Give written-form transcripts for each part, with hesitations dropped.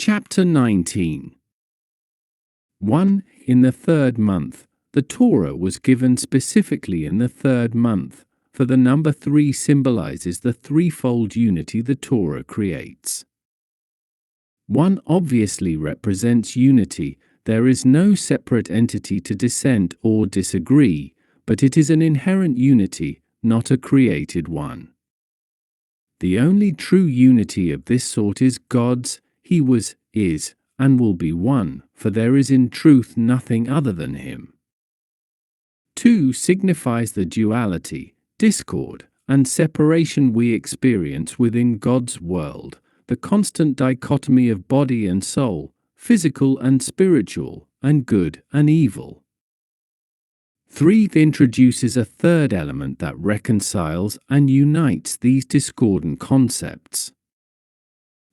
Chapter 19. 1. In the third month. The Torah was given specifically in the third month, for the number 3 symbolizes the threefold unity the Torah creates. 1 obviously represents unity. There is no separate entity to dissent or disagree, but it is an inherent unity, not a created one. The only true unity of this sort is God's. He was, is, and will be one, for there is in truth nothing other than Him. 2 signifies the duality, discord, and separation we experience within God's world, the constant dichotomy of body and soul, physical and spiritual, and good and evil. 3 introduces a third element that reconciles and unites these discordant concepts.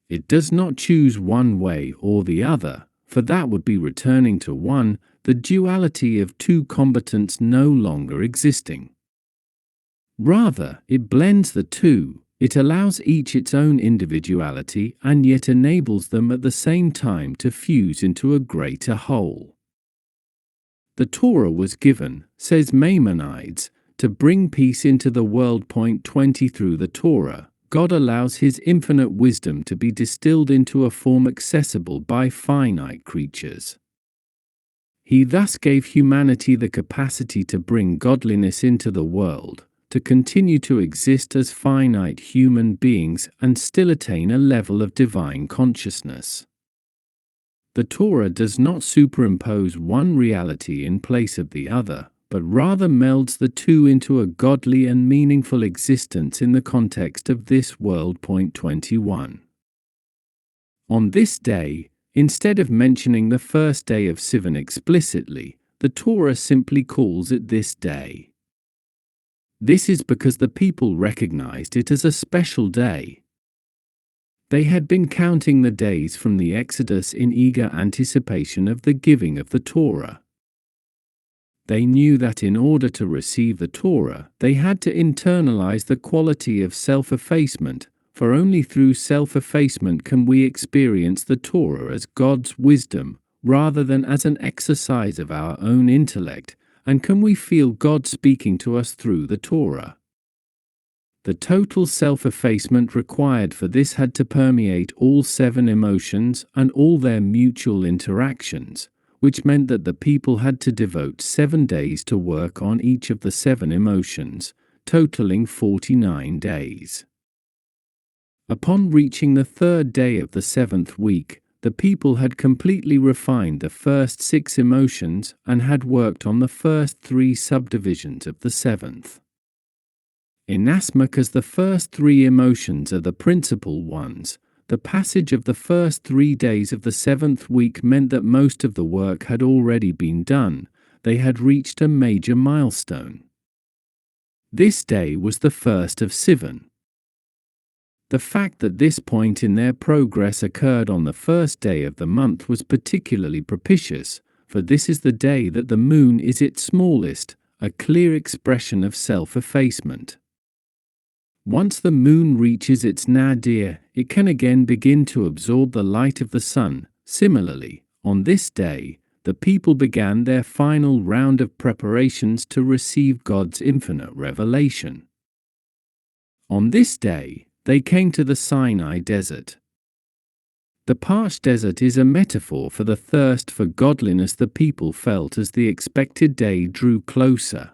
It does not choose one way or the other, for that would be returning to one, the duality of two combatants no longer existing. Rather, it blends the two. It allows each its own individuality and yet enables them at the same time to fuse into a greater whole. The Torah was given, says Maimonides, to bring peace into the world. 20 Through the Torah, God allows His infinite wisdom to be distilled into a form accessible by finite creatures. He thus gave humanity the capacity to bring godliness into the world, to continue to exist as finite human beings and still attain a level of divine consciousness. The Torah does not superimpose one reality in place of the other, but rather melds the two into a godly and meaningful existence in the context of this world. 21. On this day, instead of mentioning the first day of Sivan explicitly, the Torah simply calls it this day. This is because the people recognized it as a special day. They had been counting the days from the Exodus in eager anticipation of the giving of the Torah. They knew that in order to receive the Torah, they had to internalize the quality of self-effacement, for only through self-effacement can we experience the Torah as God's wisdom, rather than as an exercise of our own intellect, and can we feel God speaking to us through the Torah. The total self-effacement required for this had to permeate all 7 emotions and all their mutual interactions, which meant that the people had to devote 7 days to work on each of the 7 emotions, totaling 49 days. Upon reaching the 3rd day of the 7th week, the people had completely refined the first 6 emotions and had worked on the first 3 subdivisions of the 7th. Inasmuch as the first 3 emotions are the principal ones, the passage of the first 3 days of the 7th week meant that most of the work had already been done. They had reached a major milestone. This day was the first of Sivan. The fact that this point in their progress occurred on the first day of the month was particularly propitious, for this is the day that the moon is its smallest, a clear expression of self-effacement. Once the moon reaches its nadir, it can again begin to absorb the light of the sun. Similarly, on this day, the people began their final round of preparations to receive God's infinite revelation. On this day, they came to the Sinai desert. The parched desert is a metaphor for the thirst for godliness the people felt as the expected day drew closer.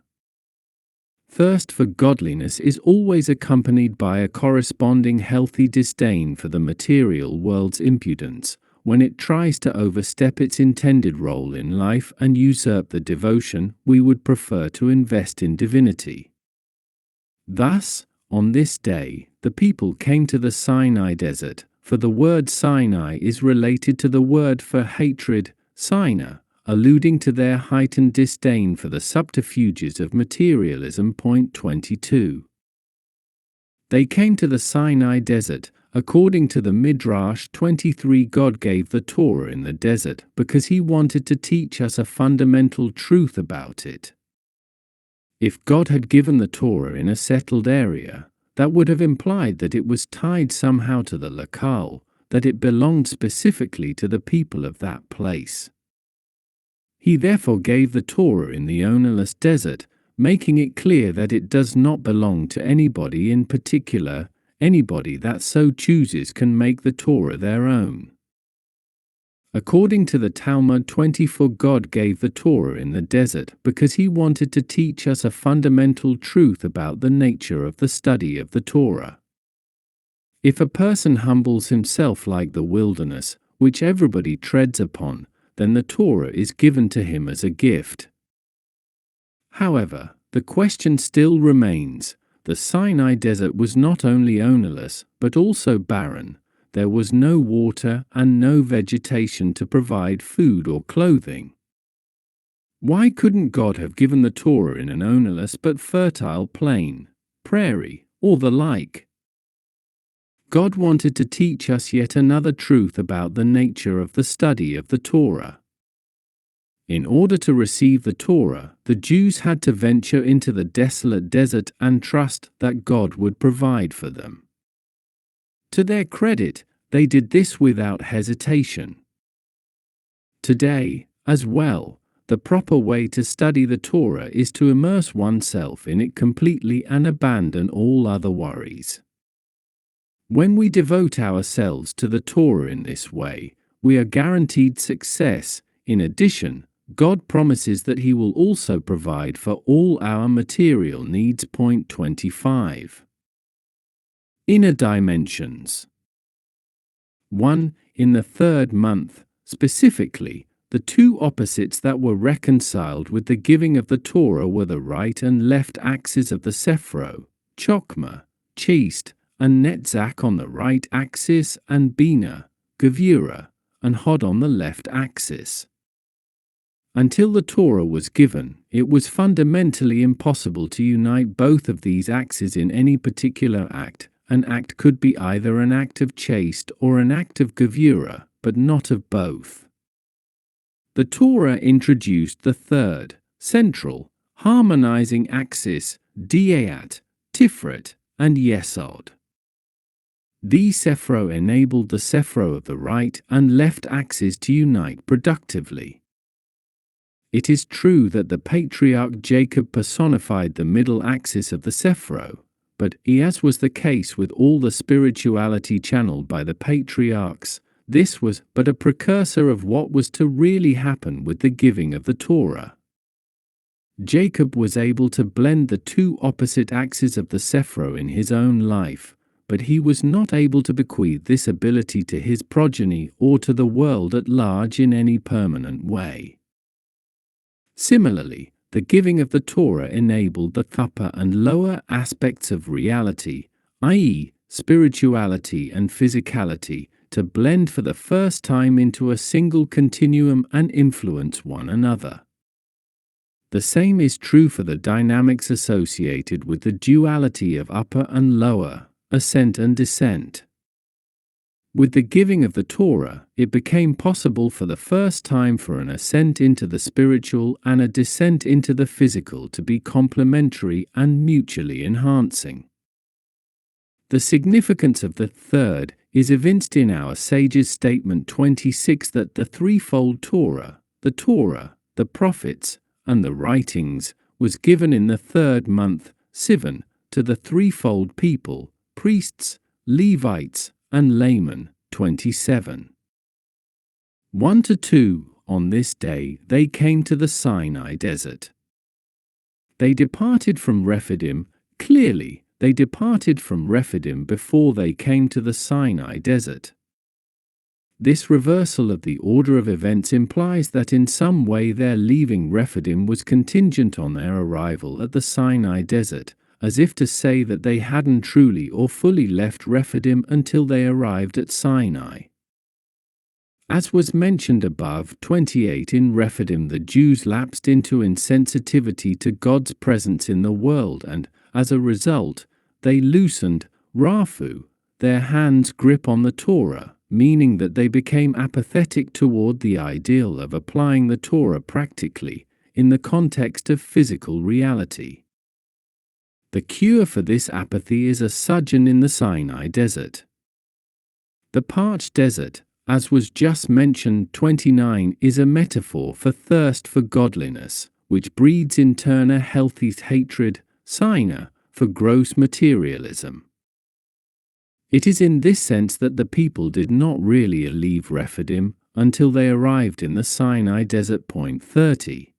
Thirst for godliness is always accompanied by a corresponding healthy disdain for the material world's impudence, when it tries to overstep its intended role in life and usurp the devotion we would prefer to invest in divinity. Thus, on this day, the people came to the Sinai desert, for the word Sinai is related to the word for hatred, Sina, alluding to their heightened disdain for the subterfuges of materialism. 22. They came to the Sinai desert. According to the Midrash 23, God gave the Torah in the desert because He wanted to teach us a fundamental truth about it. If God had given the Torah in a settled area, that would have implied that it was tied somehow to the locale, that it belonged specifically to the people of that place. He therefore gave the Torah in the ownerless desert, making it clear that it does not belong to anybody in particular. Anybody that so chooses can make the Torah their own. According to the Talmud 24, God gave the Torah in the desert because he wanted to teach us a fundamental truth about the nature of the study of the Torah. If a person humbles himself like the wilderness, which everybody treads upon, then the Torah is given to him as a gift. However, the question still remains. The Sinai desert was not only ownerless, but also barren. There was no water and no vegetation to provide food or clothing. Why couldn't God have given the Torah in an ownerless but fertile plain, prairie, or the like? God wanted to teach us yet another truth about the nature of the study of the Torah. In order to receive the Torah, the Jews had to venture into the desolate desert and trust that God would provide for them. To their credit, they did this without hesitation. Today, as well, the proper way to study the Torah is to immerse oneself in it completely and abandon all other worries. When we devote ourselves to the Torah in this way, we are guaranteed success. In addition, God promises that he will also provide for all our material needs. Point 25. Inner dimensions. 1. In the third month, specifically, the two opposites that were reconciled with the giving of the Torah were the right and left axes of the Sephro, Chokmah, Chaste, and Netzach on the right axis, and Bina, Gevurah, and Hod on the left axis. Until the Torah was given, it was fundamentally impossible to unite both of these axes in any particular act. An act could be either an act of chaste or an act of Gevurah, but not of both. The Torah introduced the third, central, harmonizing axis, Diat, Tiferet, and Yesod. These Sephro enabled the Sephro of the right and left axes to unite productively. It is true that the patriarch Jacob personified the middle axis of the Sephro, but as was the case with all the spirituality channeled by the patriarchs, this was but a precursor of what was to really happen with the giving of the Torah. Jacob was able to blend the two opposite axes of the Sephro in his own life, but he was not able to bequeath this ability to his progeny or to the world at large in any permanent way. Similarly, the giving of the Torah enabled the upper and lower aspects of reality, i.e., spirituality and physicality, to blend for the first time into a single continuum and influence one another. The same is true for the dynamics associated with the duality of upper and lower, ascent and descent. With the giving of the Torah, it became possible for the first time for an ascent into the spiritual and a descent into the physical to be complementary and mutually enhancing. The significance of the third is evinced in our sage's statement 26 that the threefold Torah, the prophets, and the writings, was given in the third month, Sivan, to the threefold people, priests, Levites, and laymen. 27. 1-2. On this day they came to the Sinai desert. They departed from Rephidim. Clearly, they departed from Rephidim before they came to the Sinai desert. This reversal of the order of events implies that in some way their leaving Rephidim was contingent on their arrival at the Sinai desert, as if to say that they hadn't truly or fully left Rephidim until they arrived at Sinai. As was mentioned above, 28, in Rephidim the Jews lapsed into insensitivity to God's presence in the world and, as a result, they loosened, rafu, their hands' grip on the Torah, meaning that they became apathetic toward the ideal of applying the Torah practically, in the context of physical reality. The cure for this apathy is a sojourn in the Sinai desert. The parched desert, as was just mentioned 29, is a metaphor for thirst for godliness, which breeds in turn a healthy hatred, sinah, for gross materialism. It is in this sense that the people did not really leave Rephidim until they arrived in the Sinai desert. Point 30.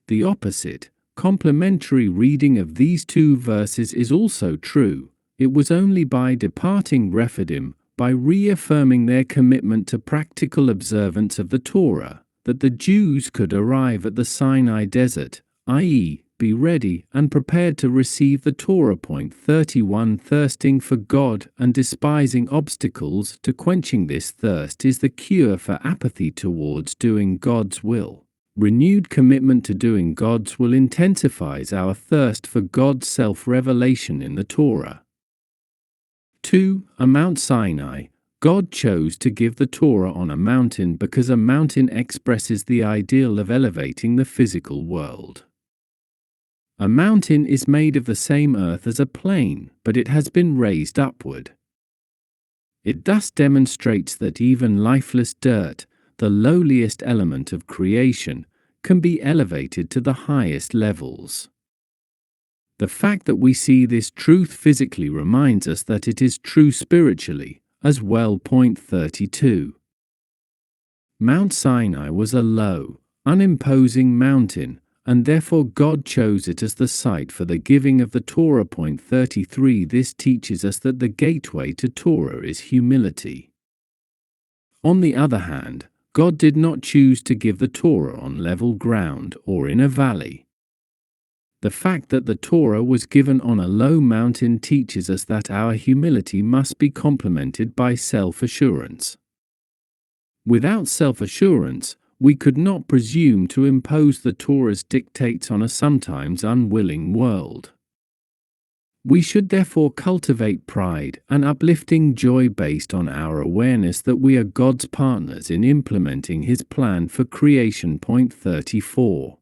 The opposite, complementary reading of these two verses is also true. It was only by departing Rephidim, by reaffirming their commitment to practical observance of the Torah, that the Jews could arrive at the Sinai desert, i.e., be ready and prepared to receive the Torah. Point 31. Thirsting for God and despising obstacles to quenching this thirst is the cure for apathy towards doing God's will. Renewed commitment to doing God's will intensifies our thirst for God's self-revelation in the Torah. 2. At Mount Sinai, God chose to give the Torah on a mountain because a mountain expresses the ideal of elevating the physical world. A mountain is made of the same earth as a plain, but it has been raised upward. It thus demonstrates that even lifeless dirt, the lowliest element of creation, can be elevated to the highest levels. The fact that we see this truth physically reminds us that it is true spiritually as well. Point 32. Mount Sinai was a low, unimposing mountain, and therefore God chose it as the site for the giving of the Torah. Point 33. This teaches us that the gateway to Torah is humility. On the other hand, God did not choose to give the Torah on level ground or in a valley. The fact that the Torah was given on a low mountain teaches us that our humility must be complemented by self-assurance. Without self-assurance, we could not presume to impose the Torah's dictates on a sometimes unwilling world. We should therefore cultivate pride and uplifting joy based on our awareness that we are God's partners in implementing His plan for creation. Point 34.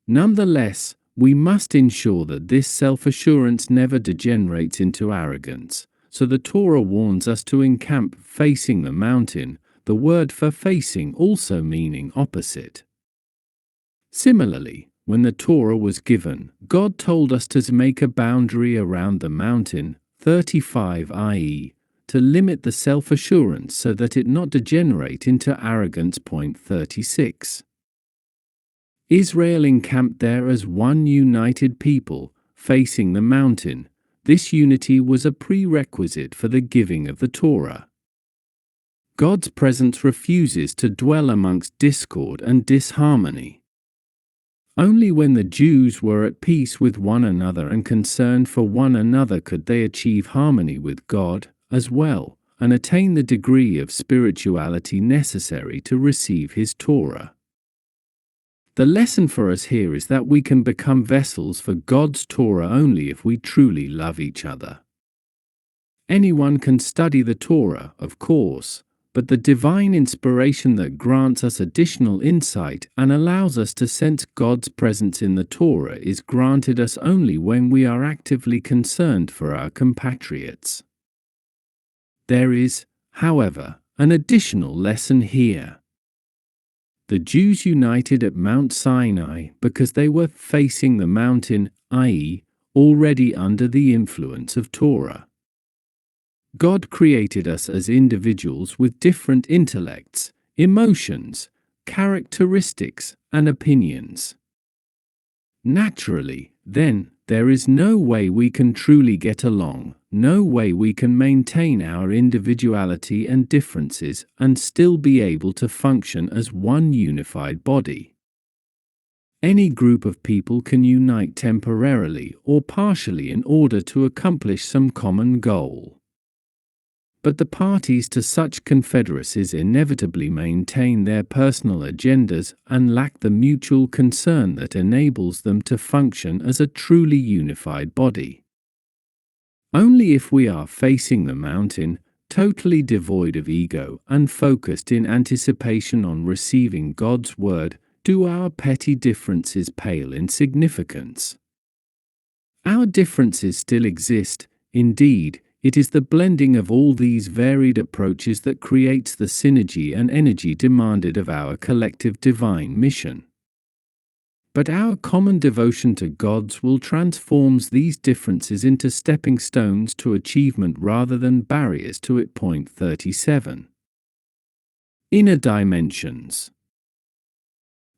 Nonetheless, we must ensure that this self-assurance never degenerates into arrogance, so the Torah warns us to encamp facing the mountain, the word for facing also meaning opposite. Similarly, when the Torah was given, God told us to make a boundary around the mountain, 35, i.e., to limit the self-assurance so that it not degenerate into arrogance. Point 36. Israel encamped there as one united people, facing the mountain. This unity was a prerequisite for the giving of the Torah. God's presence refuses to dwell amongst discord and disharmony. Only when the Jews were at peace with one another and concerned for one another could they achieve harmony with God as well, and attain the degree of spirituality necessary to receive His Torah. The lesson for us here is that we can become vessels for God's Torah only if we truly love each other. Anyone can study the Torah, of course, but the divine inspiration that grants us additional insight and allows us to sense God's presence in the Torah is granted us only when we are actively concerned for our compatriots. There is, however, an additional lesson here. The Jews united at Mount Sinai because they were facing the mountain, i.e., already under the influence of Torah. God created us as individuals with different intellects, emotions, characteristics, and opinions. Naturally, then, there is no way we can truly get along, no way we can maintain our individuality and differences and still be able to function as one unified body. Any group of people can unite temporarily or partially in order to accomplish some common goal. But the parties to such confederacies inevitably maintain their personal agendas and lack the mutual concern that enables them to function as a truly unified body. Only if we are facing the mountain, totally devoid of ego and focused in anticipation on receiving God's word, do our petty differences pale in significance. Our differences still exist, indeed, It is the blending of all these varied approaches that creates the synergy and energy demanded of our collective divine mission. But our common devotion to God's will transforms these differences into stepping stones to achievement rather than barriers to it. Point 37. Inner dimensions.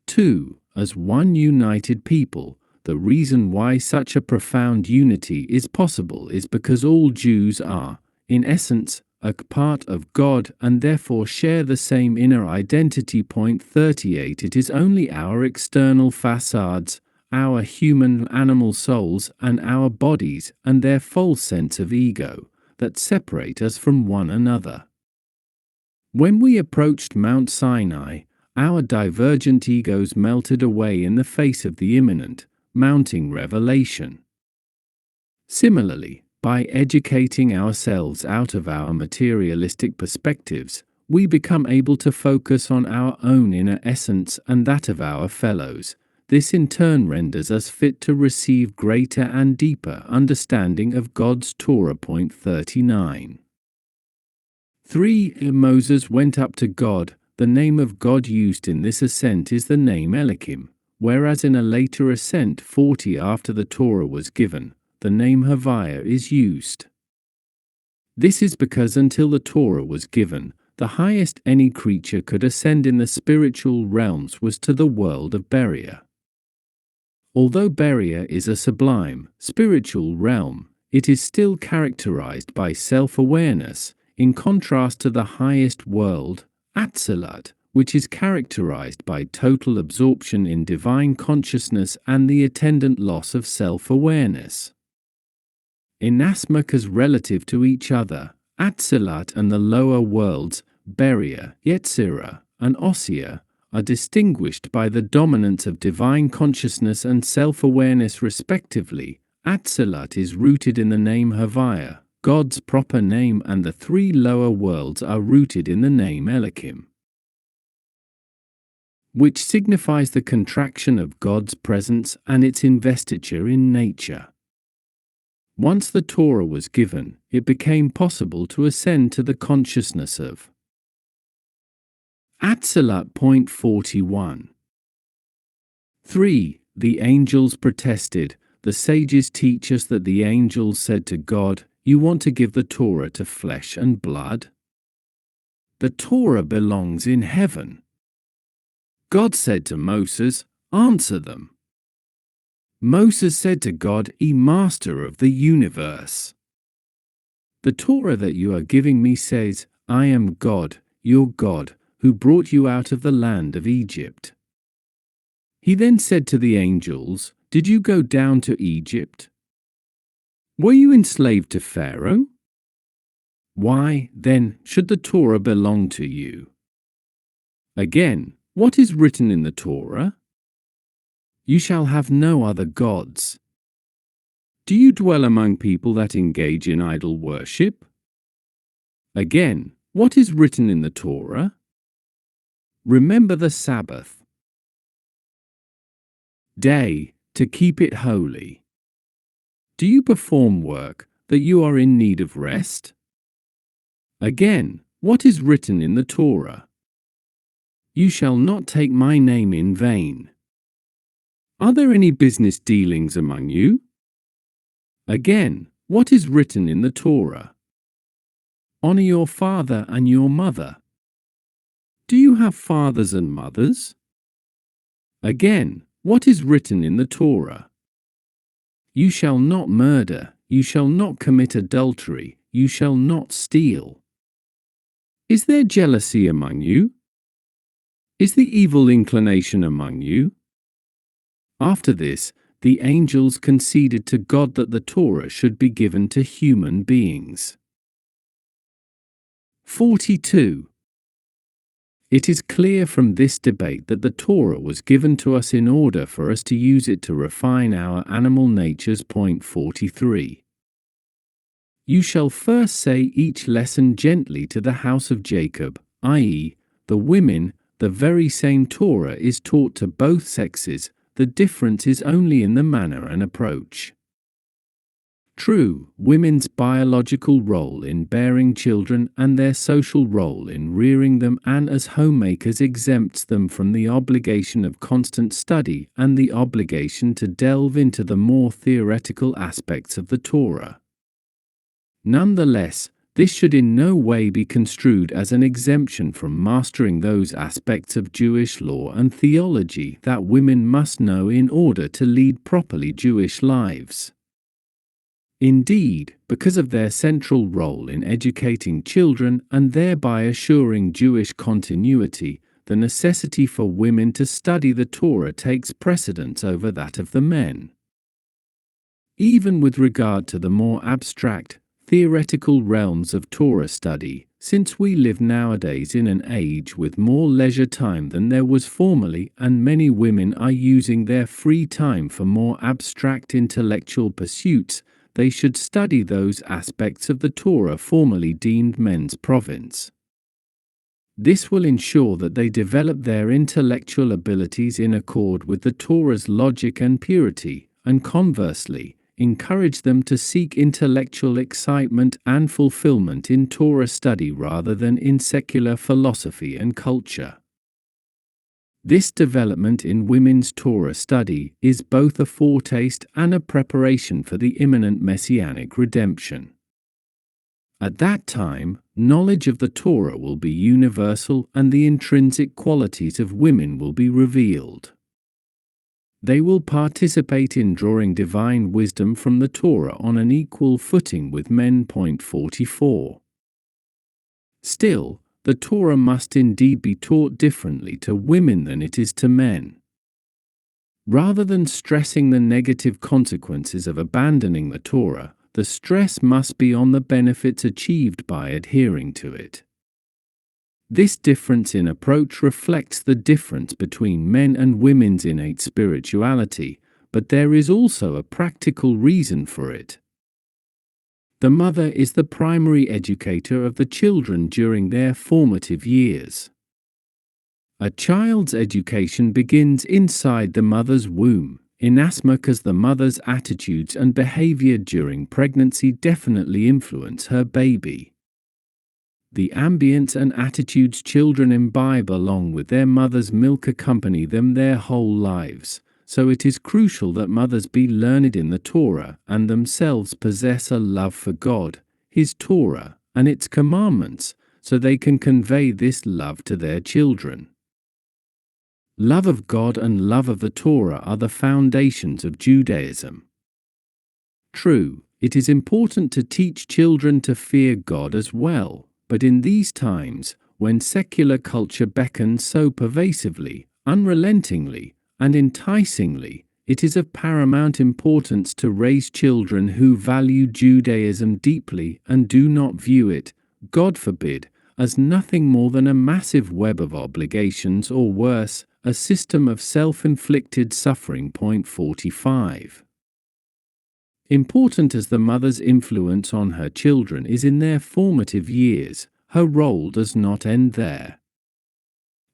2. As one united people, the reason why such a profound unity is possible is because all Jews are, in essence, a part of God and therefore share the same inner identity. Point 38. It is only our external facades, our human animal souls, and our bodies and their false sense of ego that separate us from one another. When we approached Mount Sinai, our divergent egos melted away in the face of the imminent, mounting revelation. Similarly, by educating ourselves out of our materialistic perspectives, we become able to focus on our own inner essence and that of our fellows. This in turn renders us fit to receive greater and deeper understanding of God's Torah. Point 39. 3. Moses went up to God. The name of God used in this ascent is the name Elohim, whereas in a later ascent 40 after the Torah was given, the name Havaya is used. This is because until the Torah was given, the highest any creature could ascend in the spiritual realms was to the world of Beria. Although Beria is a sublime, spiritual realm, it is still characterized by self-awareness, in contrast to the highest world, Atzilut, which is characterized by total absorption in divine consciousness and the attendant loss of self-awareness. Inasmuch as relative to each other, Atzilut and the lower worlds, Beria, Yetzirah, and Ossia, are distinguished by the dominance of divine consciousness and self-awareness respectively. Atzilut is rooted in the name Havaya, God's proper name, and the three lower worlds are rooted in the name Elohim, which signifies the contraction of God's presence and its investiture in nature. Once the Torah was given, it became possible to ascend to the consciousness of Atzilut. Point 41. 3. The angels protested. The sages teach us that the angels said to God, "You want to give the Torah to flesh and blood? The Torah belongs in heaven." God said to Moses, "Answer them." Moses said to God, "Ye master of the universe, the Torah that you are giving me says, I am God, your God, who brought you out of the land of Egypt." He then said to the angels, "Did you go down to Egypt? Were you enslaved to Pharaoh? Why, then, should the Torah belong to you?" Again, what is written in the Torah? "You shall have no other gods." Do you dwell among people that engage in idol worship? Again, what is written in the Torah? "Remember the Sabbath day to keep it holy." Do you perform work that you are in need of rest? Again, what is written in the Torah? "You shall not take my name in vain." Are there any business dealings among you? Again, what is written in the Torah? "Honor your father and your mother." Do you have fathers and mothers? Again, what is written in the Torah? "You shall not murder, you shall not commit adultery, you shall not steal." Is there jealousy among you? Is the evil inclination among you? After this, the angels conceded to God that the Torah should be given to human beings. 42. It is clear from this debate that the Torah was given to us in order for us to use it to refine our animal natures. Point 43. You shall first say each lesson gently to the house of Jacob, i.e., the women. The very same Torah is taught to both sexes, the difference is only in the manner and approach. True, women's biological role in bearing children and their social role in rearing them and as homemakers exempts them from the obligation of constant study and the obligation to delve into the more theoretical aspects of the Torah. Nonetheless, this should in no way be construed as an exemption from mastering those aspects of Jewish law and theology that women must know in order to lead properly Jewish lives. Indeed, because of their central role in educating children and thereby assuring Jewish continuity, the necessity for women to study the Torah takes precedence over that of the men. Even with regard to the more abstract, theoretical realms of Torah study, since we live nowadays in an age with more leisure time than there was formerly, and many women are using their free time for more abstract intellectual pursuits, they should study those aspects of the Torah formerly deemed men's province. This will ensure that they develop their intellectual abilities in accord with the Torah's logic and purity, and conversely, encourage them to seek intellectual excitement and fulfillment in Torah study rather than in secular philosophy and culture. This development in women's Torah study is both a foretaste and a preparation for the imminent messianic redemption. At that time, knowledge of the Torah will be universal and the intrinsic qualities of women will be revealed. They will participate in drawing divine wisdom from the Torah on an equal footing with men. 44. Still, the Torah must indeed be taught differently to women than it is to men. Rather than stressing the negative consequences of abandoning the Torah, the stress must be on the benefits achieved by adhering to it. This difference in approach reflects the difference between men and women's innate spirituality, but there is also a practical reason for it. The mother is the primary educator of the children during their formative years. A child's education begins inside the mother's womb, inasmuch as the mother's attitudes and behavior during pregnancy definitely influence her baby. The ambience and attitudes children imbibe along with their mother's milk accompany them their whole lives, so it is crucial that mothers be learned in the Torah and themselves possess a love for God, His Torah, and its commandments, so they can convey this love to their children. Love of God and love of the Torah are the foundations of Judaism. True, it is important to teach children to fear God as well, but in these times, when secular culture beckons so pervasively, unrelentingly, and enticingly, it is of paramount importance to raise children who value Judaism deeply and do not view it, God forbid, as nothing more than a massive web of obligations or worse, a system of self-inflicted suffering. 45. Important as the mother's influence on her children is in their formative years, her role does not end there.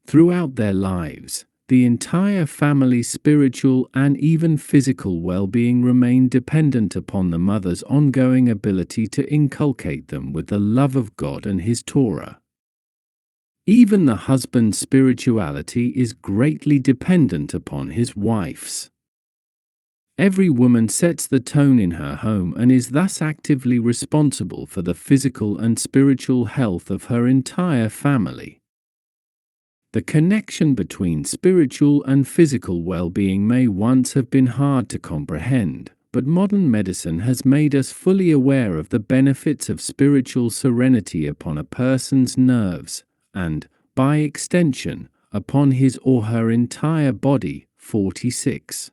Throughout their lives, the entire family's spiritual and even physical well-being remain dependent upon the mother's ongoing ability to inculcate them with the love of God and His Torah. Even the husband's spirituality is greatly dependent upon his wife's. Every woman sets the tone in her home and is thus actively responsible for the physical and spiritual health of her entire family. The connection between spiritual and physical well-being may once have been hard to comprehend, but modern medicine has made us fully aware of the benefits of spiritual serenity upon a person's nerves, and, by extension, upon his or her entire body. 46.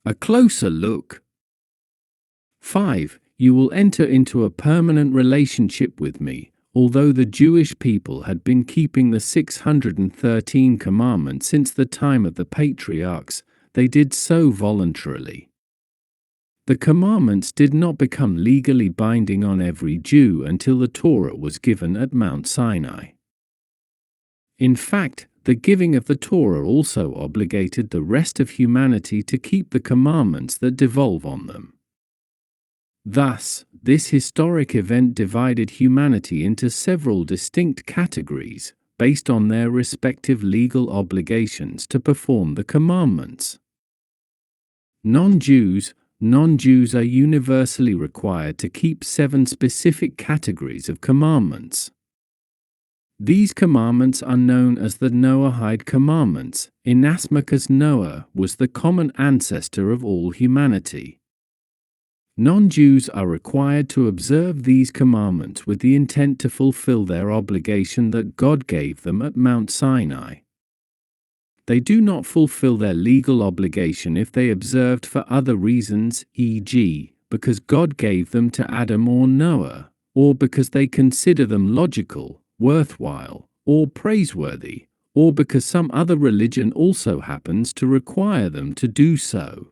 A closer look. 5. You will enter into a permanent relationship with me. Although the Jewish people had been keeping the 613 commandments since the time of the patriarchs, they did so voluntarily. The commandments did not become legally binding on every Jew until the Torah was given at Mount Sinai. In fact, the giving of the Torah also obligated the rest of humanity to keep the commandments that devolve on them. Thus, this historic event divided humanity into several distinct categories, based on their respective legal obligations to perform the commandments. Non-Jews are universally required to keep 7 specific categories of commandments. These commandments are known as the Noahide commandments, inasmuch as Noah was the common ancestor of all humanity. Non-Jews are required to observe these commandments with the intent to fulfill their obligation that God gave them at Mount Sinai. They do not fulfill their legal obligation if they observed for other reasons, e.g., because God gave them to Adam or Noah, or because they consider them logical, worthwhile, or praiseworthy, or because some other religion also happens to require them to do so.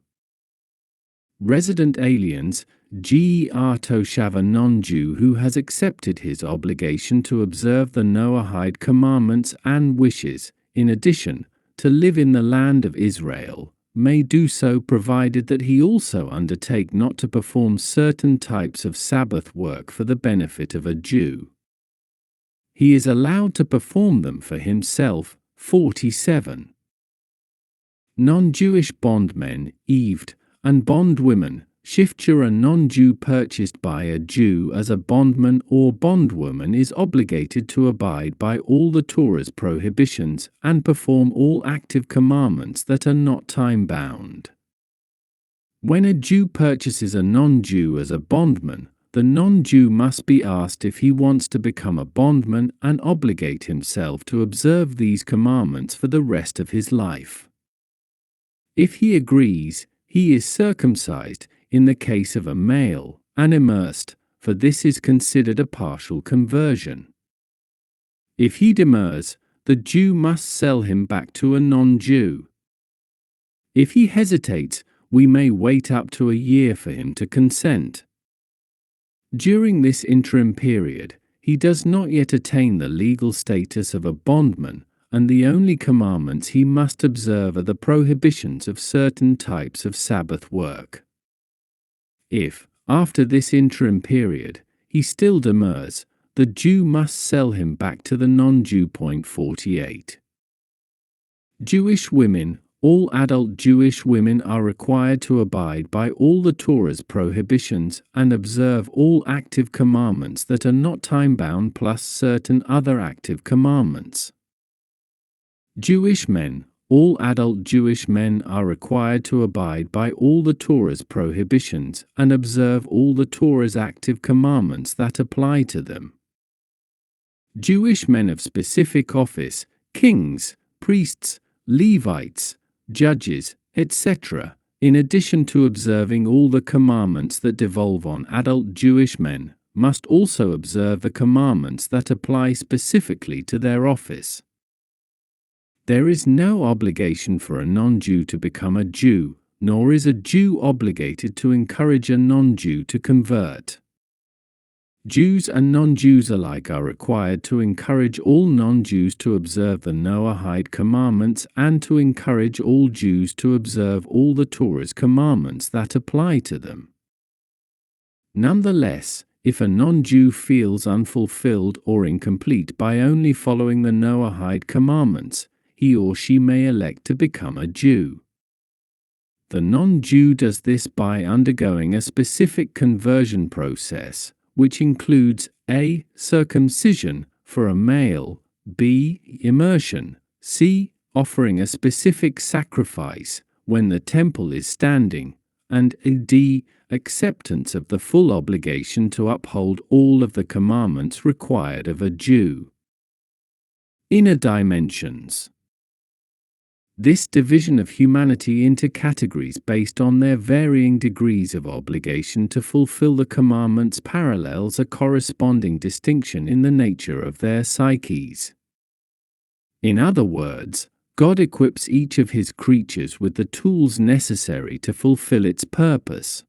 Resident aliens, ger toshav, a non-Jew who has accepted his obligation to observe the Noahide commandments and wishes, in addition, to live in the land of Israel, may do so provided that he also undertake not to perform certain types of Sabbath work for the benefit of a Jew. He is allowed to perform them for himself. 47. Non-Jewish bondmen, Eved, and bondwomen, Shifter, a non-Jew purchased by a Jew as a bondman or bondwoman, is obligated to abide by all the Torah's prohibitions and perform all active commandments that are not time-bound. When a Jew purchases a non-Jew as a bondman, the non-Jew must be asked if he wants to become a bondman and obligate himself to observe these commandments for the rest of his life. If he agrees, he is circumcised, in the case of a male, and immersed, for this is considered a partial conversion. If he demurs, the Jew must sell him back to a non-Jew. If he hesitates, we may wait up to a year for him to consent. During this interim period, he does not yet attain the legal status of a bondman, and the only commandments he must observe are the prohibitions of certain types of Sabbath work. If, after this interim period, he still demurs, the Jew must sell him back to the non-Jew. 48. Jewish women, all adult Jewish women are required to abide by all the Torah's prohibitions and observe all active commandments that are not time-bound plus certain other active commandments. Jewish men, all adult Jewish men are required to abide by all the Torah's prohibitions and observe all the Torah's active commandments that apply to them. Jewish men of specific office, kings, priests, Levites, judges, etc., in addition to observing all the commandments that devolve on adult Jewish men, must also observe the commandments that apply specifically to their office. There is no obligation for a non-Jew to become a Jew, nor is a Jew obligated to encourage a non-Jew to convert. Jews and non-Jews alike are required to encourage all non-Jews to observe the Noahide commandments and to encourage all Jews to observe all the Torah's commandments that apply to them. Nonetheless, if a non-Jew feels unfulfilled or incomplete by only following the Noahide commandments, he or she may elect to become a Jew. The non-Jew does this by undergoing a specific conversion process, which includes a. circumcision for a male, b. immersion, c. offering a specific sacrifice when the temple is standing, and d. acceptance of the full obligation to uphold all of the commandments required of a Jew. Inner dimensions. This division of humanity into categories based on their varying degrees of obligation to fulfill the commandments parallels a corresponding distinction in the nature of their psyches. In other words, God equips each of his creatures with the tools necessary to fulfill its purpose.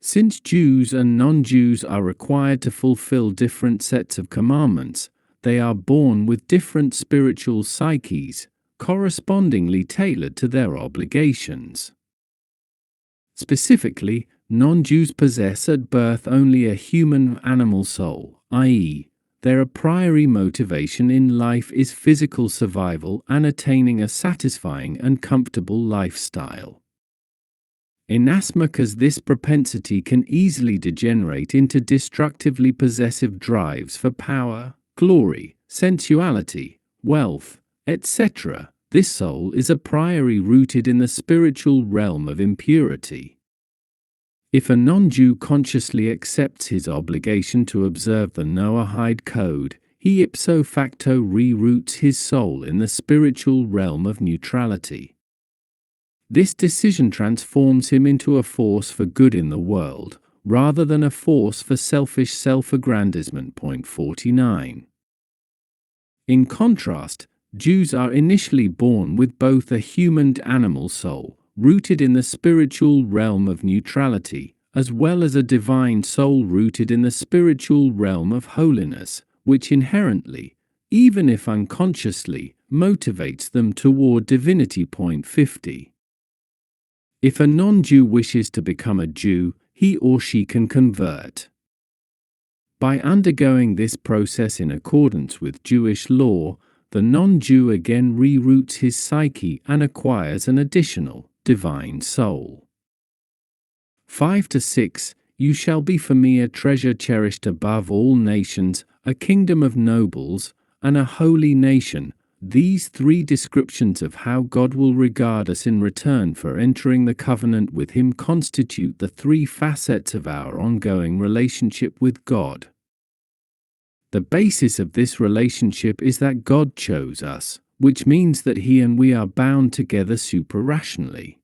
Since Jews and non-Jews are required to fulfill different sets of commandments, they are born with different spiritual psyches, correspondingly tailored to their obligations. Specifically, non-Jews possess at birth only a human animal soul, i.e., their a priori motivation in life is physical survival and attaining a satisfying and comfortable lifestyle. Inasmuch as this propensity can easily degenerate into destructively possessive drives for power, glory, sensuality, wealth, etc., this soul is a priori rooted in the spiritual realm of impurity. If a non-Jew consciously accepts his obligation to observe the Noahide code, he ipso facto reroutes his soul in the spiritual realm of neutrality. This decision transforms him into a force for good in the world, rather than a force for selfish self-aggrandizement. Point 49. In contrast, Jews are initially born with both a human and animal soul, rooted in the spiritual realm of neutrality, as well as a divine soul rooted in the spiritual realm of holiness, which inherently, even if unconsciously, motivates them toward divinity. Point 50. If a non-Jew wishes to become a Jew, he or she can convert. By undergoing this process in accordance with Jewish law, the non-Jew again reroutes his psyche and acquires an additional, divine soul. 5-6. You shall be for me a treasure cherished above all nations, a kingdom of nobles, and a holy nation. These three descriptions of how God will regard us in return for entering the covenant with Him constitute the three facets of our ongoing relationship with God. The basis of this relationship is that God chose us, which means that He and we are bound together suprarationally.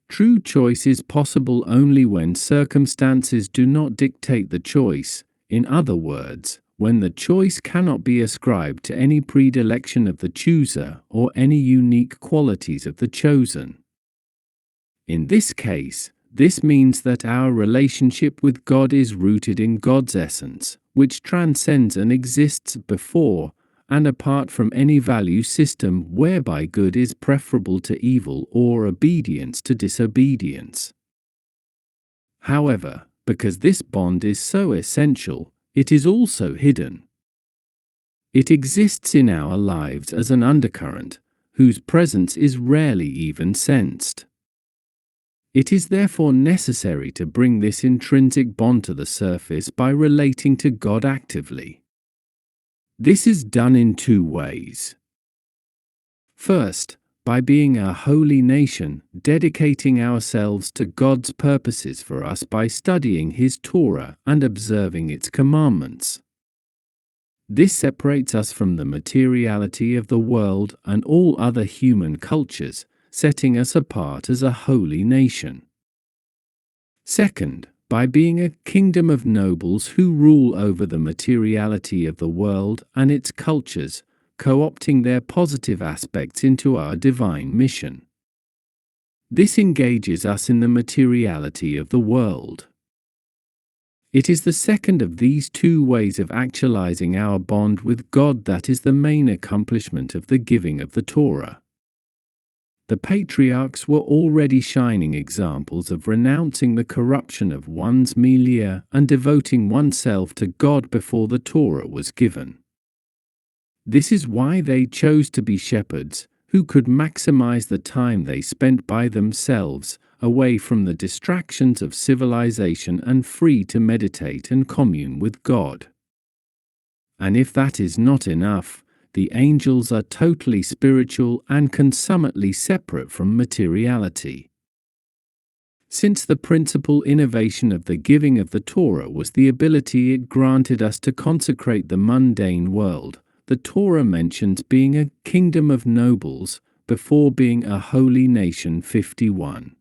True choice is possible only when circumstances do not dictate the choice. In other words, when the choice cannot be ascribed to any predilection of the chooser or any unique qualities of the chosen. In this case, this means that our relationship with God is rooted in God's essence, which transcends and exists before and apart from any value system whereby good is preferable to evil or obedience to disobedience. However, because this bond is so essential, it is also hidden. It exists in our lives as an undercurrent, whose presence is rarely even sensed. It is therefore necessary to bring this intrinsic bond to the surface by relating to God actively. This is done in two ways. First, by being a holy nation, dedicating ourselves to God's purposes for us by studying His Torah and observing its commandments. This separates us from the materiality of the world and all other human cultures, setting us apart as a holy nation. Second, by being a kingdom of nobles who rule over the materiality of the world and its cultures, co-opting their positive aspects into our divine mission. This engages us in the materiality of the world. It is the second of these two ways of actualizing our bond with God that is the main accomplishment of the giving of the Torah. The patriarchs were already shining examples of renouncing the corruption of one's milieu and devoting oneself to God before the Torah was given. This is why they chose to be shepherds, who could maximize the time they spent by themselves, away from the distractions of civilization and free to meditate and commune with God. And if that is not enough, the angels are totally spiritual and consummately separate from materiality. Since the principal innovation of the giving of the Torah was the ability it granted us to consecrate the mundane world, the Torah mentions being a kingdom of nobles before being a holy nation. 51.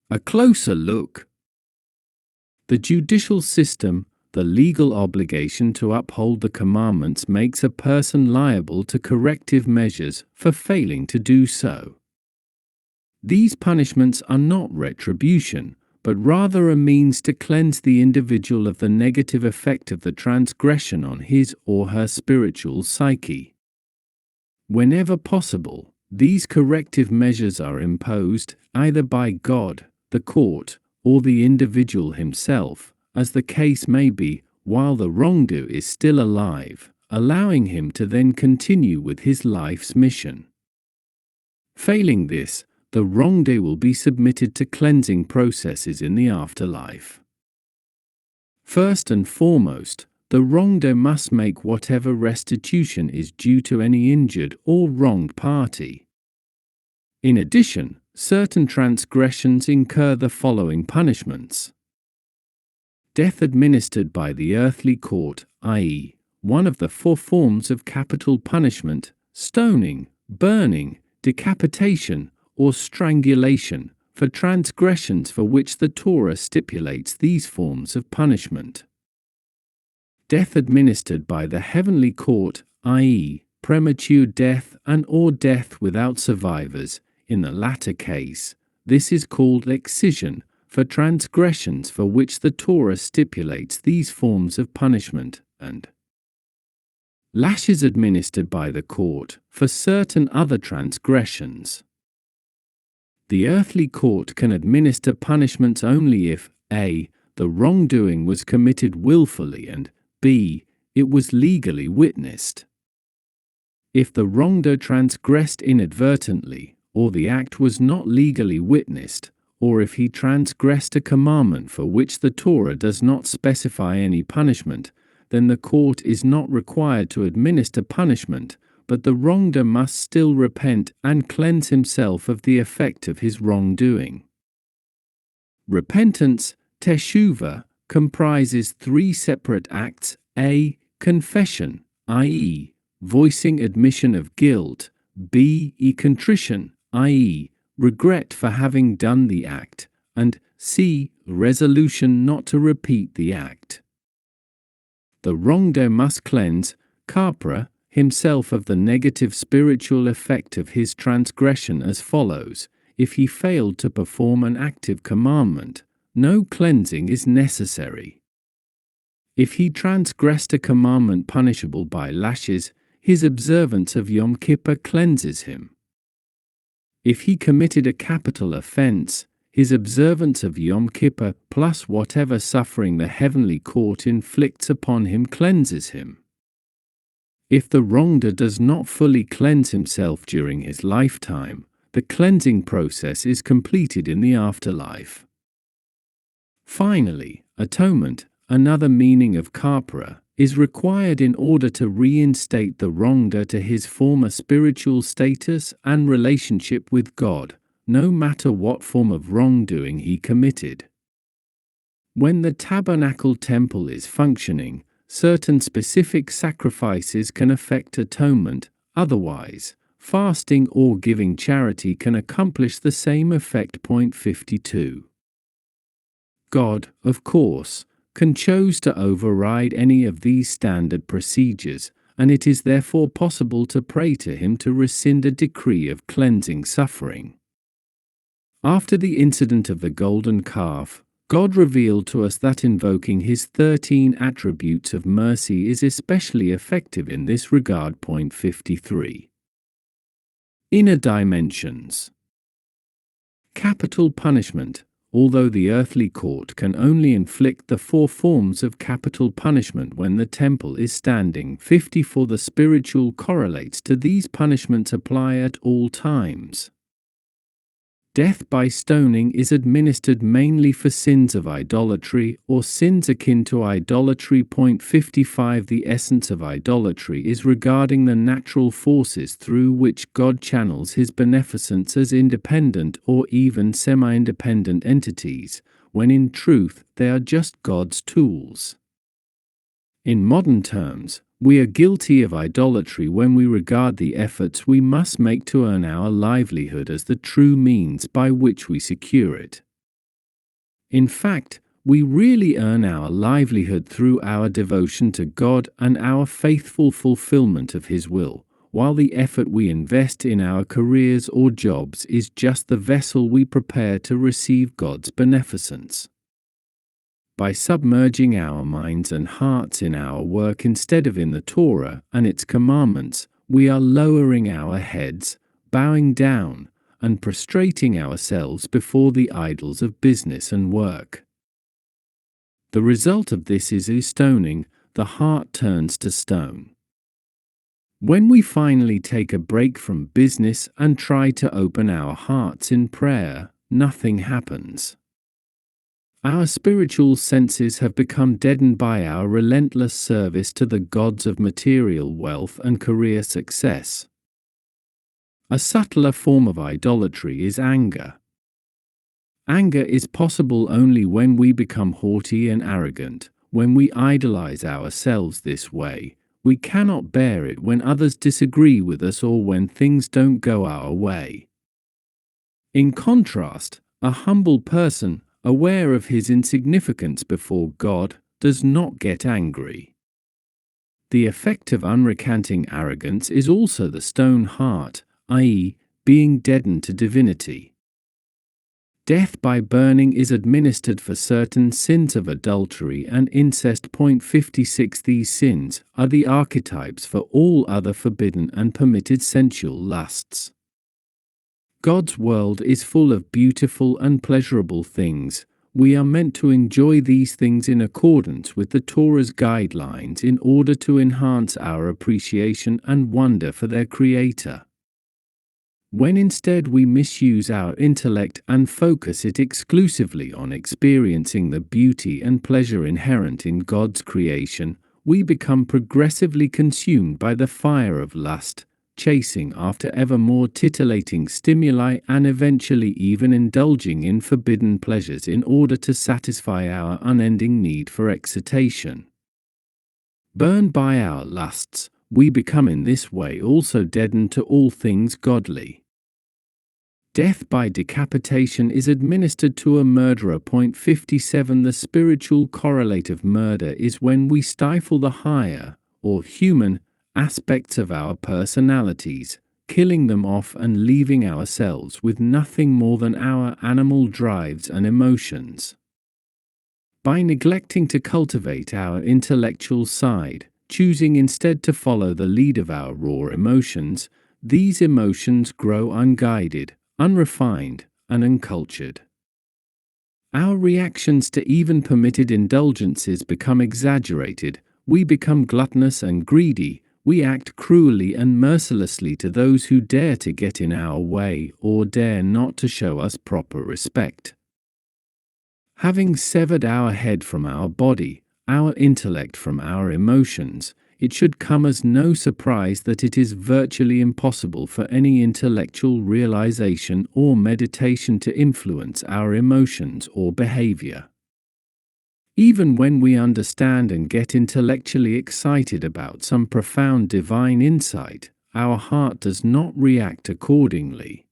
A closer look. The judicial system, the legal obligation to uphold the commandments, makes a person liable to corrective measures for failing to do so. These punishments are not retribution, but rather a means to cleanse the individual of the negative effect of the transgression on his or her spiritual psyche. Whenever possible, these corrective measures are imposed, either by God, the court, or the individual himself, as the case may be, while the wrongdoer is still alive, allowing him to then continue with his life's mission. Failing this, the wrongdoer will be submitted to cleansing processes in the afterlife. First and foremost, the wrongdoer must make whatever restitution is due to any injured or wronged party. In addition, certain transgressions incur the following punishments: death administered by the earthly court, i.e., one of the 4 forms of capital punishment, stoning, burning, decapitation, or strangulation, for transgressions for which the Torah stipulates these forms of punishment. Death administered by the heavenly court, i.e., premature death and/or death without survivors. In the latter case, this is called excision, for transgressions for which the Torah stipulates these forms of punishment, and lashes administered by the court for certain other transgressions. The earthly court can administer punishments only if a. the wrongdoing was committed willfully and b. it was legally witnessed. If the wrongdoer transgressed inadvertently, or the act was not legally witnessed, or if he transgressed a commandment for which the Torah does not specify any punishment, then the court is not required to administer punishment, but the wrongdoer must still repent and cleanse himself of the effect of his wrongdoing. Repentance, teshuvah, comprises 3 separate acts: a. confession, i.e., voicing admission of guilt; b. contrition, i.e., regret for having done the act; and c. resolution not to repeat the act. The wrongdoer must cleanse, kapra, himself of the negative spiritual effect of his transgression as follows: if he failed to perform an active commandment, no cleansing is necessary. If he transgressed a commandment punishable by lashes, his observance of Yom Kippur cleanses him. If he committed a capital offense, his observance of Yom Kippur plus whatever suffering the heavenly court inflicts upon him cleanses him. If the wrongdoer does not fully cleanse himself during his lifetime, the cleansing process is completed in the afterlife. Finally, atonement, another meaning of kapara, is required in order to reinstate the wrongdoer to his former spiritual status and relationship with God, no matter what form of wrongdoing he committed. When the tabernacle temple is functioning, certain specific sacrifices can effect atonement; otherwise, fasting or giving charity can accomplish the same effect. Point 52. God, of course, can choose to override any of these standard procedures, and it is therefore possible to pray to him to rescind a decree of cleansing suffering. After the incident of the golden calf, God revealed to us that invoking his 13 attributes of mercy is especially effective in this regard. Point 53. Inner dimensions. Capital punishment. Although the earthly court can only inflict the 4 forms of capital punishment when the temple is standing, 54 the spiritual correlates to these punishments apply at all times. Death by stoning is administered mainly for sins of idolatry or sins akin to idolatry. Point 55. The essence of idolatry is regarding the natural forces through which God channels his beneficence as independent or even semi-independent entities, when in truth they are just God's tools. In modern terms, we are guilty of idolatry when we regard the efforts we must make to earn our livelihood as the true means by which we secure it. In fact, we really earn our livelihood through our devotion to God and our faithful fulfillment of His will, while the effort we invest in our careers or jobs is just the vessel we prepare to receive God's beneficence. By submerging our minds and hearts in our work instead of in the Torah and its commandments, we are lowering our heads, bowing down, and prostrating ourselves before the idols of business and work. The result of this is stoning. The heart turns to stone. When we finally take a break from business and try to open our hearts in prayer, nothing happens. Our spiritual senses have become deadened by our relentless service to the gods of material wealth and career success. A subtler form of idolatry is anger. Anger is possible only when we become haughty and arrogant. When we idolize ourselves this way, we cannot bear it when others disagree with us or when things don't go our way. In contrast, a humble person, aware of his insignificance before God, does not get angry. The effect of unrecanting arrogance is also the stone heart, i.e., being deadened to divinity. Death by burning is administered for certain sins of adultery and incest. 56 These sins are the archetypes for all other forbidden and permitted sensual lusts. God's world is full of beautiful and pleasurable things. We are meant to enjoy these things in accordance with the Torah's guidelines in order to enhance our appreciation and wonder for their Creator. When instead we misuse our intellect and focus it exclusively on experiencing the beauty and pleasure inherent in God's creation, we become progressively consumed by the fire of lust, chasing after ever more titillating stimuli and eventually even indulging in forbidden pleasures in order to satisfy our unending need for excitation. Burned by our lusts, we become in this way also deadened to all things godly. Death by decapitation is administered to a murderer. 57 The spiritual correlate of murder is when we stifle the higher, or human, aspects of our personalities, killing them off and leaving ourselves with nothing more than our animal drives and emotions. By neglecting to cultivate our intellectual side, choosing instead to follow the lead of our raw emotions, these emotions grow unguided, unrefined, and uncultured. Our reactions to even permitted indulgences become exaggerated. We become gluttonous and greedy. We act cruelly and mercilessly to those who dare to get in our way or dare not to show us proper respect. Having severed our head from our body, our intellect from our emotions, it should come as no surprise that it is virtually impossible for any intellectual realization or meditation to influence our emotions or behavior. Even when we understand and get intellectually excited about some profound divine insight, our heart does not react accordingly.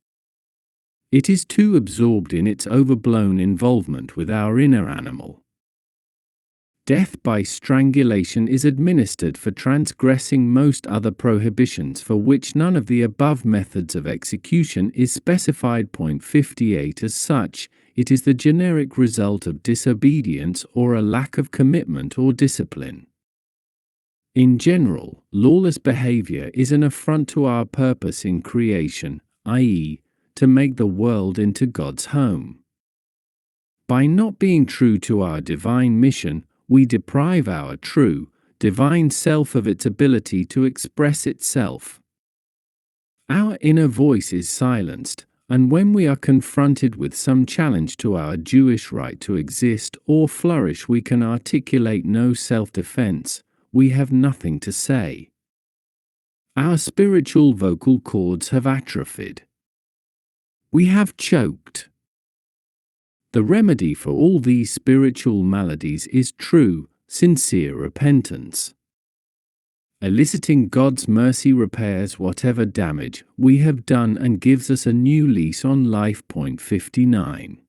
It is too absorbed in its overblown involvement with our inner animal. Death by strangulation is administered for transgressing most other prohibitions for which none of the above methods of execution is specified. 58 As such, it is the generic result of disobedience or a lack of commitment or discipline. In general, lawless behavior is an affront to our purpose in creation, i.e., to make the world into God's home. By not being true to our divine mission, we deprive our true, divine self of its ability to express itself. Our inner voice is silenced, and when we are confronted with some challenge to our Jewish right to exist or flourish, we can articulate no self-defense. We have nothing to say. Our spiritual vocal cords have atrophied. We have choked. The remedy for all these spiritual maladies is true, sincere repentance. Eliciting God's mercy repairs whatever damage we have done and gives us a new lease on life. 59.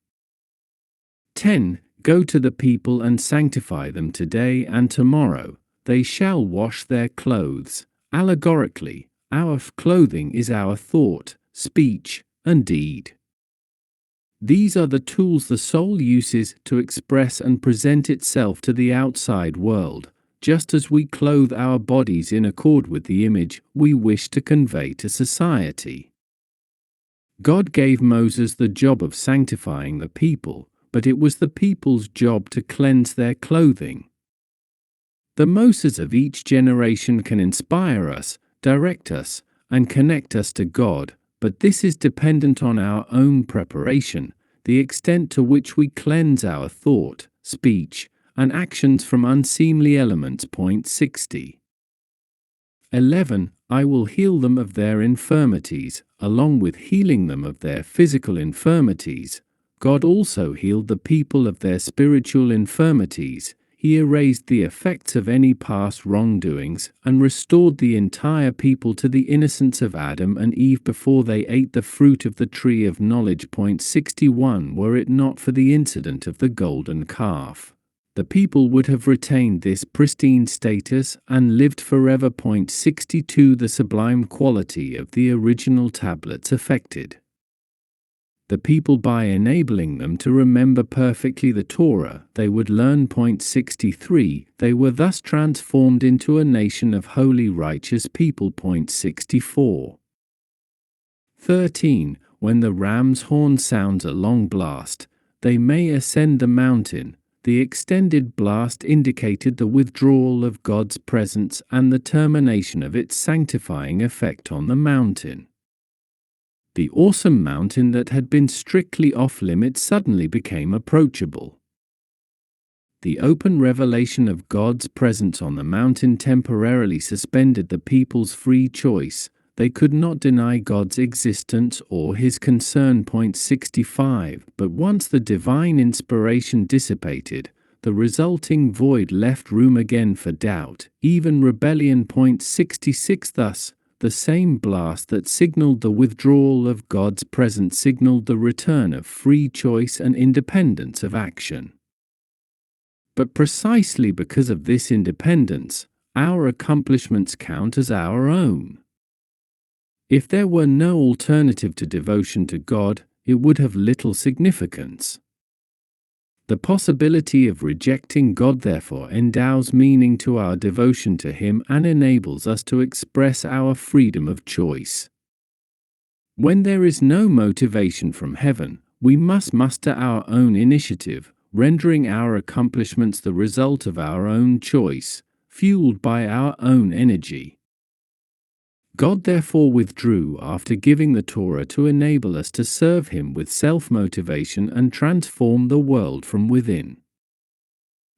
10. Go to the people and sanctify them today and tomorrow. They shall wash their clothes. Allegorically, our clothing is our thought, speech, and deed. These are the tools the soul uses to express and present itself to the outside world, just as we clothe our bodies in accord with the image we wish to convey to society. God gave Moses the job of sanctifying the people, but it was the people's job to cleanse their clothing. The Moses of each generation can inspire us, direct us, and connect us to God, but this is dependent on our own preparation, the extent to which we cleanse our thought, speech, and actions from unseemly elements. Point 60. 11. I will heal them of their infirmities. Along with healing them of their physical infirmities, God also healed the people of their spiritual infirmities. He erased the effects of any past wrongdoings and restored the entire people to the innocence of Adam and Eve before they ate the fruit of the tree of knowledge. Point 61. Were it not for the incident of the golden calf, the people would have retained this pristine status and lived forever. Point 62. The sublime quality of the original tablets affected the people by enabling them to remember perfectly the Torah they would learn. Point 63. They were thus transformed into a nation of holy righteous people. Point 64. 13. When the ram's horn sounds a long blast, they may ascend the mountain. The extended blast indicated the withdrawal of God's presence and the termination of its sanctifying effect on the mountain. The awesome mountain that had been strictly off-limits suddenly became approachable. The open revelation of God's presence on the mountain temporarily suspended the people's free choice. They could not deny God's existence or his concern. Point 65. But once the divine inspiration dissipated, the resulting void left room again for doubt, even rebellion. Point 66. Thus, the same blast that signaled the withdrawal of God's presence signaled the return of free choice and independence of action. But precisely because of this independence, our accomplishments count as our own. If there were no alternative to devotion to God, it would have little significance. The possibility of rejecting God therefore endows meaning to our devotion to Him and enables us to express our freedom of choice. When there is no motivation from heaven, we must muster our own initiative, rendering our accomplishments the result of our own choice, fueled by our own energy. God therefore withdrew after giving the Torah to enable us to serve Him with self-motivation and transform the world from within.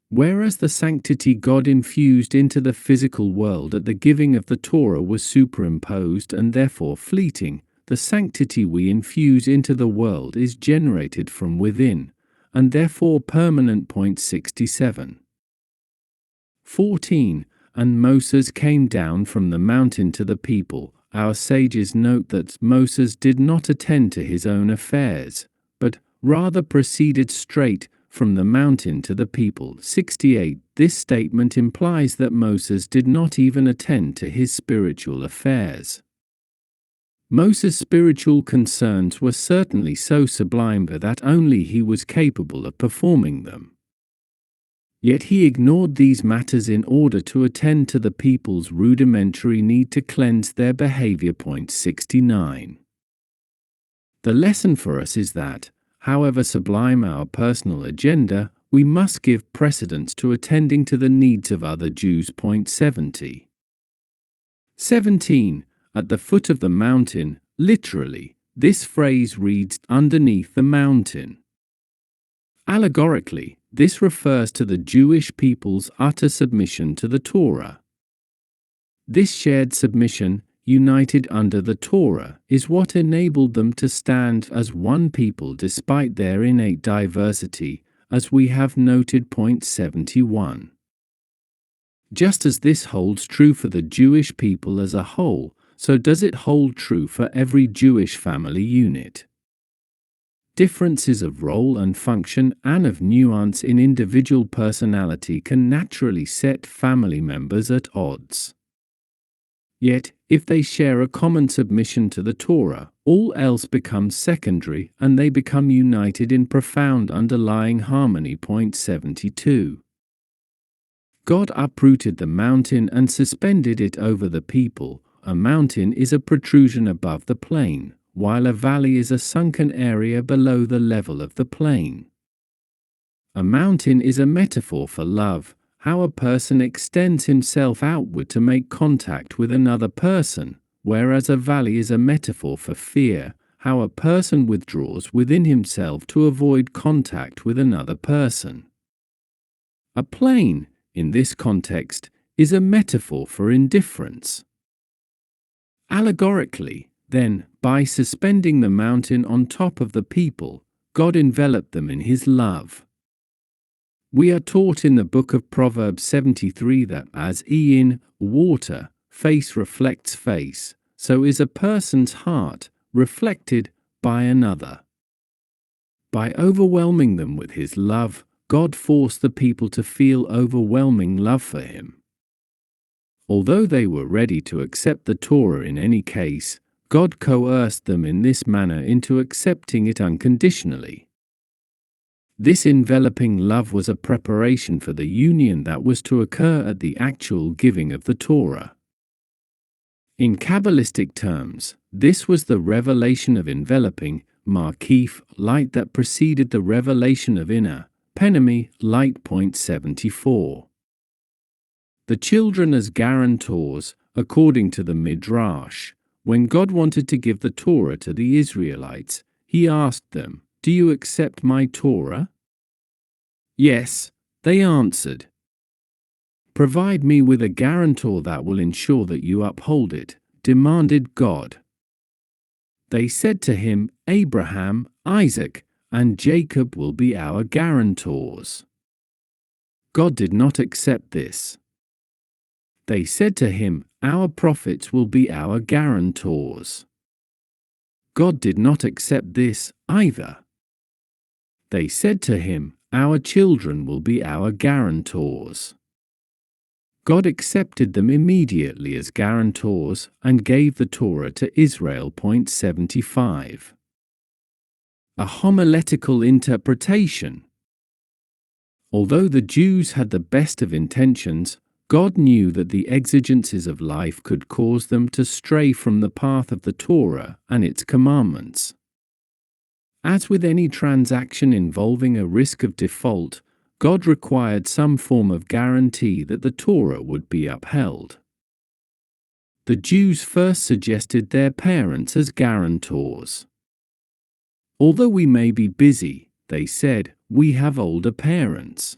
Whereas the sanctity God infused into the physical world at the giving of the Torah was superimposed and therefore fleeting, the sanctity we infuse into the world is generated from within, and therefore permanent. Point 67. 14. And Moses came down from the mountain to the people. Our sages note that Moses did not attend to his own affairs, but rather proceeded straight from the mountain to the people. 68. This statement implies that Moses did not even attend to his spiritual affairs. Moses' spiritual concerns were certainly so sublime that only he was capable of performing them. Yet he ignored these matters in order to attend to the people's rudimentary need to cleanse their behavior. Point 69. The lesson for us is that, however sublime our personal agenda, we must give precedence to attending to the needs of other Jews. Point 70. 17. At the foot of the mountain, literally, this phrase reads, underneath the mountain. Allegorically, this refers to the Jewish people's utter submission to the Torah. This shared submission, united under the Torah, is what enabled them to stand as one people despite their innate diversity, as we have noted. Point 71. Just as this holds true for the Jewish people as a whole, so does it hold true for every Jewish family unit. Differences of role and function and of nuance in individual personality can naturally set family members at odds. Yet, if they share a common submission to the Torah, all else becomes secondary and they become united in profound underlying harmony. Point 72. God uprooted the mountain and suspended it over the people. A mountain is a protrusion above the plain, while a valley is a sunken area below the level of the plain. A mountain is a metaphor for love, how a person extends himself outward to make contact with another person, whereas a valley is a metaphor for fear, how a person withdraws within himself to avoid contact with another person. A plain, in this context, is a metaphor for indifference. Allegorically, then, by suspending the mountain on top of the people, God enveloped them in his love. We are taught in the book of Proverbs 73 that as in water, face reflects face, so is a person's heart reflected by another. By overwhelming them with his love, God forced the people to feel overwhelming love for him. Although they were ready to accept the Torah in any case, God coerced them in this manner into accepting it unconditionally. This enveloping love was a preparation for the union that was to occur at the actual giving of the Torah. In Kabbalistic terms, this was the revelation of enveloping, Markif, light that preceded the revelation of inner, Penemi, light. 74. The children as guarantors, according to the Midrash, when God wanted to give the Torah to the Israelites, he asked them, "Do you accept my Torah?" "Yes," they answered. "Provide me with a guarantor that will ensure that you uphold it," demanded God. They said to him, "Abraham, Isaac, and Jacob will be our guarantors." God did not accept this. They said to him, "Our prophets will be our guarantors." God did not accept this either. They said to him, "Our children will be our guarantors." God accepted them immediately as guarantors and gave the Torah to Israel. 75. A homiletical interpretation. Although the Jews had the best of intentions, God knew that the exigencies of life could cause them to stray from the path of the Torah and its commandments. As with any transaction involving a risk of default, God required some form of guarantee that the Torah would be upheld. The Jews first suggested their parents as guarantors. "Although we may be busy," they said, "we have older parents.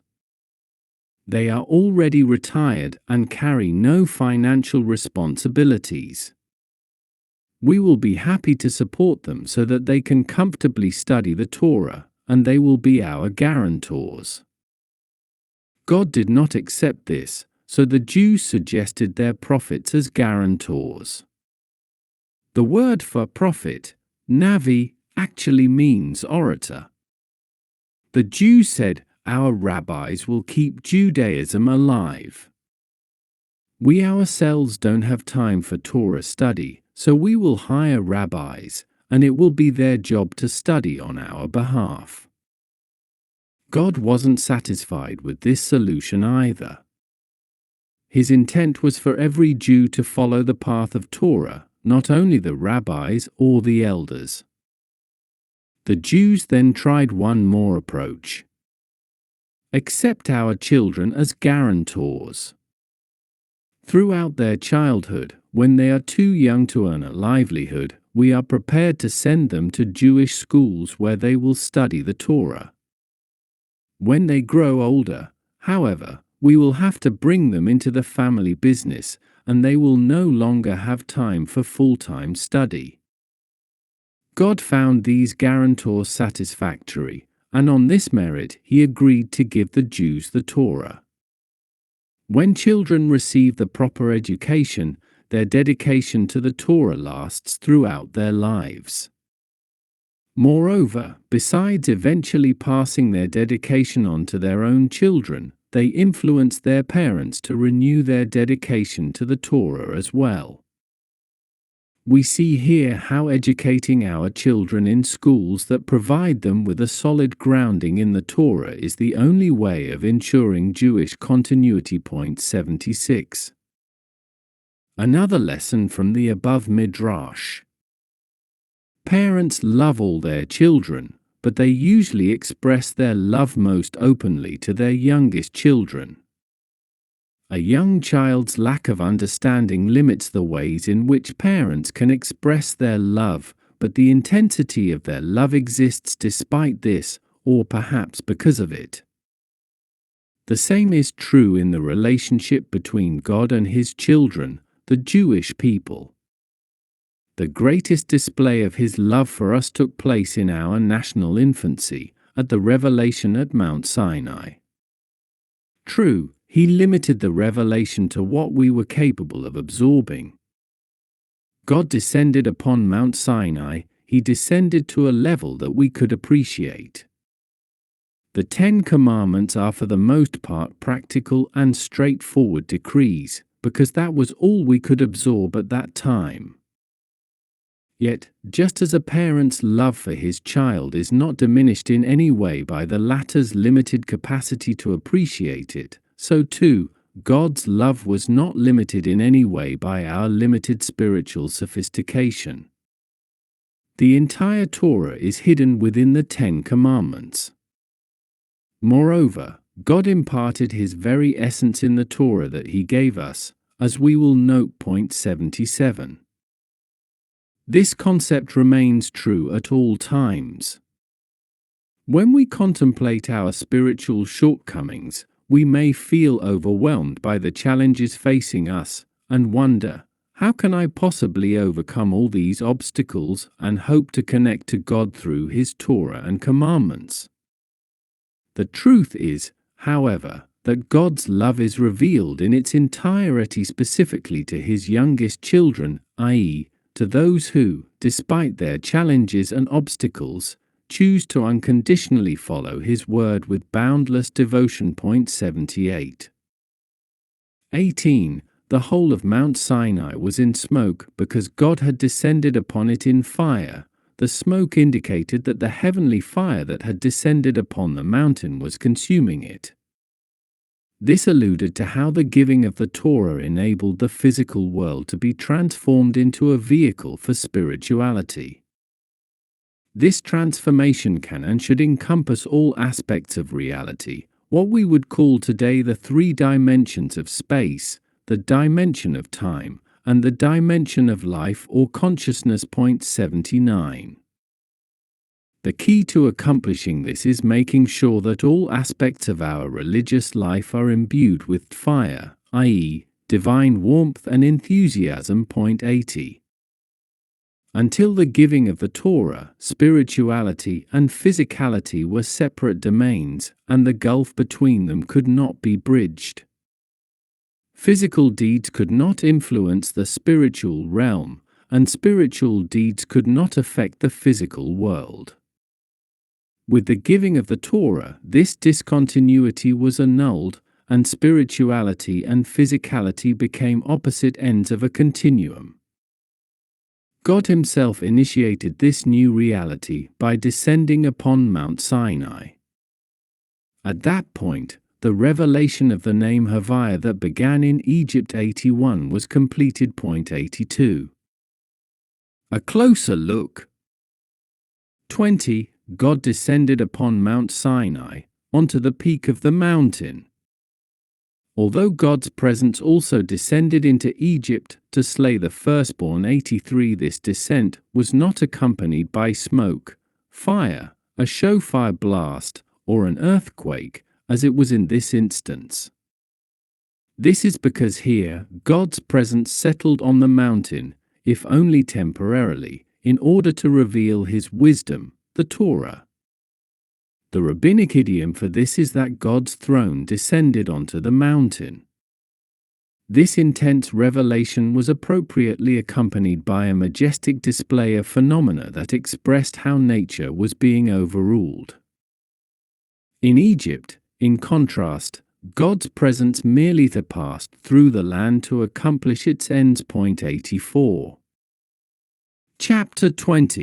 They are already retired and carry no financial responsibilities. We will be happy to support them so that they can comfortably study the Torah, and they will be our guarantors." God did not accept this, so the Jews suggested their prophets as guarantors. The word for prophet, Navi, actually means orator. The Jews said, "Our rabbis will keep Judaism alive. We ourselves don't have time for Torah study, so we will hire rabbis, and it will be their job to study on our behalf." God wasn't satisfied with this solution either. His intent was for every Jew to follow the path of Torah, not only the rabbis or the elders. The Jews then tried one more approach. "Accept our children as guarantors. Throughout their childhood, when they are too young to earn a livelihood, we are prepared to send them to Jewish schools where they will study the Torah. When they grow older, however, we will have to bring them into the family business, and they will no longer have time for full-time study." God found these guarantors satisfactory, and on this merit he agreed to give the Jews the Torah. When children receive the proper education, their dedication to the Torah lasts throughout their lives. Moreover, besides eventually passing their dedication on to their own children, they influence their parents to renew their dedication to the Torah as well. We see here how educating our children in schools that provide them with a solid grounding in the Torah is the only way of ensuring Jewish continuity. 76. Another lesson from the above Midrash. Parents love all their children, but they usually express their love most openly to their youngest children. A young child's lack of understanding limits the ways in which parents can express their love, but the intensity of their love exists despite this, or perhaps because of it. The same is true in the relationship between God and His children, the Jewish people. The greatest display of His love for us took place in our national infancy, at the revelation at Mount Sinai. True, He limited the revelation to what we were capable of absorbing. God descended upon Mount Sinai, He descended to a level that we could appreciate. The 10 Commandments are for the most part practical and straightforward decrees, because that was all we could absorb at that time. Yet, just as a parent's love for his child is not diminished in any way by the latter's limited capacity to appreciate it, so too, God's love was not limited in any way by our limited spiritual sophistication. The entire Torah is hidden within the 10 Commandments. Moreover, God imparted His very essence in the Torah that He gave us, as we will note point 77. This concept remains true at all times. When we contemplate our spiritual shortcomings, we may feel overwhelmed by the challenges facing us, and wonder, how can I possibly overcome all these obstacles and hope to connect to God through His Torah and commandments? The truth is, however, that God's love is revealed in its entirety specifically to His youngest children, i.e., to those who, despite their challenges and obstacles, choose to unconditionally follow His word with boundless devotion. Point 78. 18. The whole of Mount Sinai was in smoke because God had descended upon it in fire. The smoke indicated that the heavenly fire that had descended upon the mountain was consuming it. This alluded to how the giving of the Torah enabled the physical world to be transformed into a vehicle for spirituality. This transformation can and should encompass all aspects of reality, what we would call today the 3 dimensions of space, the dimension of time, and the dimension of life or consciousness. Point 79. The key to accomplishing this is making sure that all aspects of our religious life are imbued with fire, i.e., divine warmth and enthusiasm. Point 80. Until the giving of the Torah, spirituality and physicality were separate domains, and the gulf between them could not be bridged. Physical deeds could not influence the spiritual realm, and spiritual deeds could not affect the physical world. With the giving of the Torah, this discontinuity was annulled, and spirituality and physicality became opposite ends of a continuum. God Himself initiated this new reality by descending upon Mount Sinai. At that point, the revelation of the name Havaya that began in Egypt 81 was completed. Point 82. A closer look. 20. God descended upon Mount Sinai, onto the peak of the mountain. Although God's presence also descended into Egypt to slay the firstborn 83, this descent was not accompanied by smoke, fire, a shofar blast, or an earthquake, as it was in this instance. This is because here God's presence settled on the mountain, if only temporarily, in order to reveal His wisdom, the Torah. The rabbinic idiom for this is that God's throne descended onto the mountain. This intense revelation was appropriately accompanied by a majestic display of phenomena that expressed how nature was being overruled. In Egypt, in contrast, God's presence merely passed through the land to accomplish its ends. Point 84. Chapter 20.